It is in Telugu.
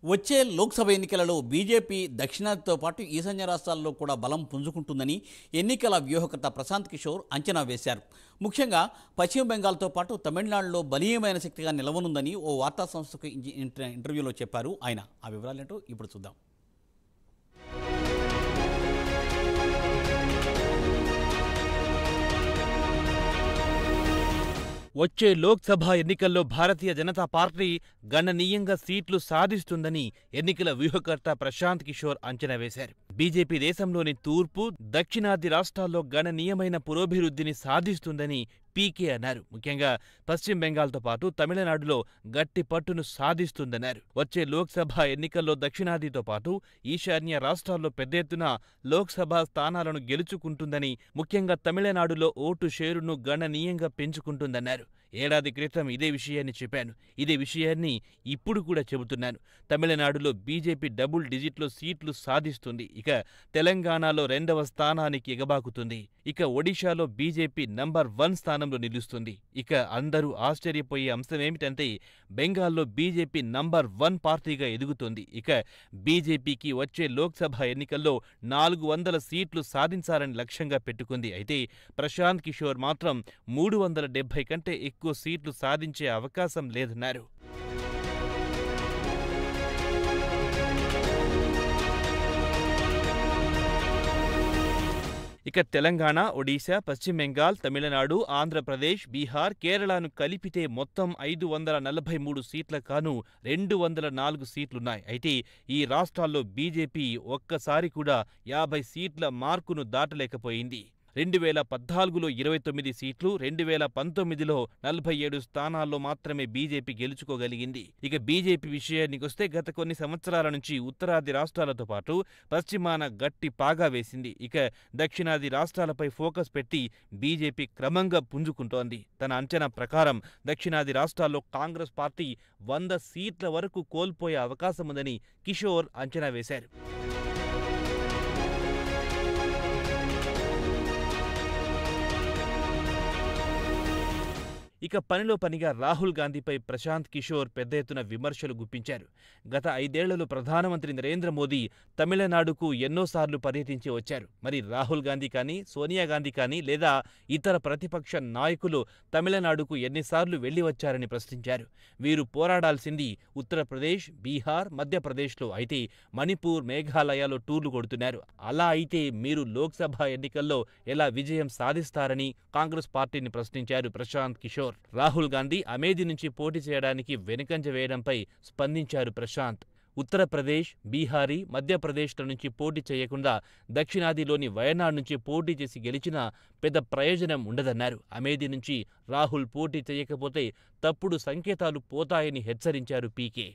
వచ్చే లోక్సభ ఎన్నికలలో బీజేపీ దక్షిణాదితో పాటు ఈశాన్య రాష్ట్రాల్లో కూడా బలం పుంజుకుంటుందని ఎన్నికల వ్యూహకర్త ప్రశాంత్ కిషోర్ అంచనా వేశారు. ముఖ్యంగా పశ్చిమ బెంగాల్తో పాటు తమిళనాడులో బలీయమైన శక్తిగా నిలవనుందని ఓ వార్తా సంస్థకు ఇంటర్వ్యూలో చెప్పారు ఆయన. ఆ వివరాలేంటో ఇప్పుడు చూద్దాం. వచ్చే లోక్సభ ఎన్నికల్లో భారతీయ జనతా పార్టీ గణనీయంగా సీట్లు సాధిస్తుందని ఎన్నికల వ్యూహకర్త ప్రశాంత్ కిషోర్ అంచనా వేశారు. బీజేపీ దేశంలోని తూర్పు, దక్షిణాది రాష్ట్రాల్లో గణనీయమైన పురోభివృద్ధిని సాధిస్తుందని పీకే అన్నారు. ముఖ్యంగా పశ్చిమ బెంగాల్తో పాటు తమిళనాడులో గట్టి పట్టును సాధిస్తుందన్నారు. వచ్చే లోక్సభ ఎన్నికల్లో దక్షిణాదితో పాటు ఈశాన్య రాష్ట్రాల్లో పెద్ద ఎత్తున లోక్సభ స్థానాలను గెలుచుకుంటుందని, ముఖ్యంగా తమిళనాడులో ఓటు షేరును గణనీయంగా పెంచుకుంటుందన్నారు. ఏడాది క్రితం ఇదే విషయాన్ని చెప్పాను. ఇదే విషయాన్ని ఇప్పుడు కూడా చెబుతున్నాను. తమిళనాడులో బీజేపీ డబుల్ డిజిట్లో సీట్లు సాధిస్తుంది. ఇక తెలంగాణలో 2వ స్థానానికి ఎగబాకుతుంది. ఇక ఒడిశాలో బీజేపీ నంబర్ 1 స్థానంలో నిలుస్తుంది. ఇక అందరూ ఆశ్చర్యపోయే అంశమేమిటంటే బెంగాల్లో బీజేపీ నంబర్ 1 పార్టీగా ఎదుగుతోంది. ఇక బీజేపీకి వచ్చే లోక్సభ ఎన్నికల్లో 400 సీట్లు సాధించాలని లక్ష్యంగా పెట్టుకుంది. అయితే ప్రశాంత్ కిషోర్ మాత్రం 370 కంటే ఎక్కువ సీట్లు సాధించే అవకాశం లేదన్నారు. ఇక తెలంగాణ, ఒడిశా, పశ్చిమ బెంగాల్, తమిళనాడు, ఆంధ్రప్రదేశ్, బీహార్, కేరళను కలిపితే మొత్తం 543 సీట్ల కాను 204 సీట్లున్నాయి. అయితే ఈ రాష్ట్రాల్లో బీజేపీ ఒక్కసారి కూడా 50 సీట్ల మార్కును దాటలేకపోయింది. 2014లో 29 సీట్లు, 2019లో 47 స్థానాల్లో మాత్రమే బీజేపీ గెలుచుకోగలిగింది. ఇక బీజేపీ విషయానికొస్తే గత కొన్ని సంవత్సరాల నుంచి ఉత్తరాది రాష్ట్రాలతో పాటు పశ్చిమాన గట్టి పాగా వేసింది. ఇక దక్షిణాది రాష్ట్రాలపై ఫోకస్ పెట్టి బీజేపీ క్రమంగా పుంజుకుంటోంది. తన అంచనా ప్రకారం దక్షిణాది రాష్ట్రాల్లో కాంగ్రెస్ పార్టీ 100 సీట్ల వరకు కోల్పోయే అవకాశముందని కిషోర్ అంచనా వేశారు. ఇక పనిలో పనిగా రాహుల్ గాంధీపై ప్రశాంత్ కిషోర్ పెద్ద ఎత్తున విమర్శలు గుప్పించారు. గత 5 ఏళ్లలో ప్రధానమంత్రి నరేంద్ర మోదీ తమిళనాడుకు ఎన్నోసార్లు పర్యటించి వచ్చారు. మరి రాహుల్ గాంధీ కానీ, సోనియా గాంధీ కానీ లేదా ఇతర ప్రతిపక్ష నాయకులు తమిళనాడుకు ఎన్నిసార్లు వెళ్లి వచ్చారని ప్రశ్నించారు. వీరు పోరాడాల్సింది ఉత్తరప్రదేశ్, బీహార్, మధ్యప్రదేశ్లో. అయితే మణిపూర్, మేఘాలయలో టూర్లు కొడుతున్నారు. అలా అయితే మీరు లోక్సభ ఎన్నికల్లో ఎలా విజయం సాధిస్తారని కాంగ్రెస్ పార్టీని ప్రశ్నించారు ప్రశాంత్ కిషోర్. రాహుల్ గాంధీ అమేథీ నుంచి పోటీ చేయడానికి వెనుకంజ వేయడంపై స్పందించారు ప్రశాంత్. ఉత్తరప్రదేశ్, బీహారీ, మధ్యప్రదేశ్ల నుంచి పోటీ చేయకుండా దక్షిణాదిలోని వయనాడ్ నుంచి పోటీ చేసి గెలిచినా పెద్ద ప్రయోజనం ఉండదన్నారు. అమేథీ నుంచి రాహుల్ పోటీ చేయకపోతే తప్పుడు సంకేతాలు పోతాయని హెచ్చరించారు పీకే.